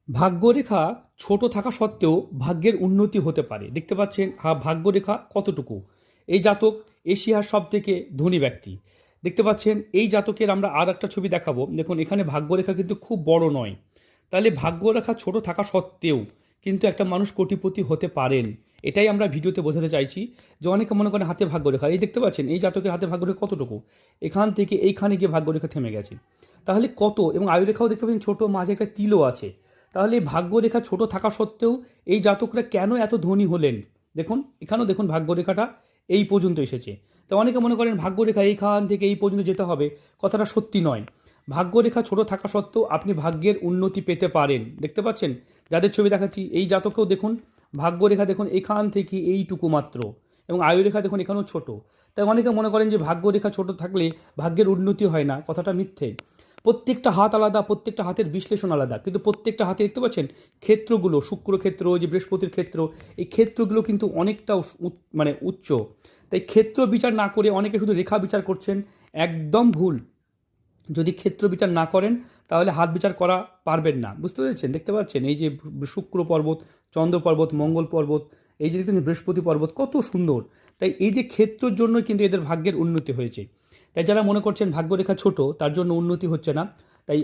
ভাগ্যরেখা ছোট থাকা সত্ত্বেও ভাগ্যের উন্নতি হতে পারে। দেখতে পাচ্ছেন ভাগ্যরেখা কতটুকু। এই জাতক এশিয়ার সব থেকে ধনী ব্যক্তি। দেখতে পাচ্ছেন এই জাতকের আমরা আর একটা ছবি দেখাবো। দেখুন এখানে ভাগ্যরেখা কিন্তু খুব বড় নয়। তাহলে ভাগ্যরেখা ছোট থাকা সত্ত্বেও কিন্তু একটা মানুষ কোটিপতি হতে পারেন। এটাই আমরা ভিডিওতে বোঝাতে চাইছি। যে অনেকে মনে করেন হাতে ভাগ্যরেখা, এই দেখতে পাচ্ছেন এই জাতকের হাতে ভাগ্যরেখা কতটুকু। এখান থেকে এইখানে গিয়ে ভাগ্যরেখা থেমে গেছে। তাহলে কত, এবং আয়ুরেখাও দেখতে পাচ্ছেন ছোট, মাঝে একটা তিলও আছে। তাহলে ভাগ্যরেখা ছোট থাকা সত্ত্বেও এই জাতকরা কেন এত ধনী হলেন? দেখুন এখানেও দেখুন ভাগ্যরেখাটা এই পর্যন্ত এসেছে। তো অনেকে মনে করেন ভাগ্যরেখা এইখান থেকে এই পর্যন্ত যেতে হবে, কথাটা সত্যি নয়। ভাগ্যরেখা ছোট থাকা সত্ত্বেও আপনি ভাগ্যের উন্নতি পেতে পারেন। দেখতে পাচ্ছেন যাদের ছবি দেখাচ্ছি এই জাতকেও দেখুন ভাগ্যরেখা দেখুন এখান থেকে এইটুকু মাত্র, এবং আয়ুরেখা দেখুন এখানেও ছোট। তাই অনেকে মনে করেন যে ভাগ্যরেখা ছোট থাকলে ভাগ্যের উন্নতি হয় না, কথাটা মিথ্যে। প্রত্যেকটা হাত আলাদা, প্রত্যেকটা হাতের বিশ্লেষণ আলাদা, কিন্তু প্রত্যেকটা হাতে দেখতে পাচ্ছেন ক্ষেত্রগুলো, শুক্র ক্ষেত্র, যে বৃহস্পতির ক্ষেত্র, এই ক্ষেত্রগুলো কিন্তু অনেকটা মানে উচ্চ। তাই ক্ষেত্র বিচার না করে অনেকে শুধু রেখা বিচার করছেন, একদম ভুল। যদি ক্ষেত্র বিচার না করেন তাহলে হাত বিচার করা পারবেন না, বুঝতে পেরেছেন? দেখতে পাচ্ছেন এই যে শুক্র পর্বত, চন্দ্র পর্বত, মঙ্গল পর্বত, এই যে দেখছেন বৃহস্পতি পর্বত কত সুন্দর। তাই এই যে ক্ষেত্রের জন্যই কিন্তু এদের ভাগ্যের উন্নতি হয়েছে। তাই যারা মনে করছেন ভাগ্যরেখা ছোট তার জন্য উন্নতি হচ্ছে না, তাই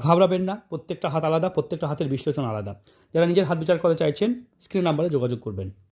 ঘাবড়াবেন না। প্রত্যেকটা হাত আলাদা, প্রত্যেকটা হাতের বিশ্লেষণ আলাদা। যারা নিজের হাত বিচার করতে চাইছেন স্ক্রিন নাম্বারে যোগাযোগ করবেন।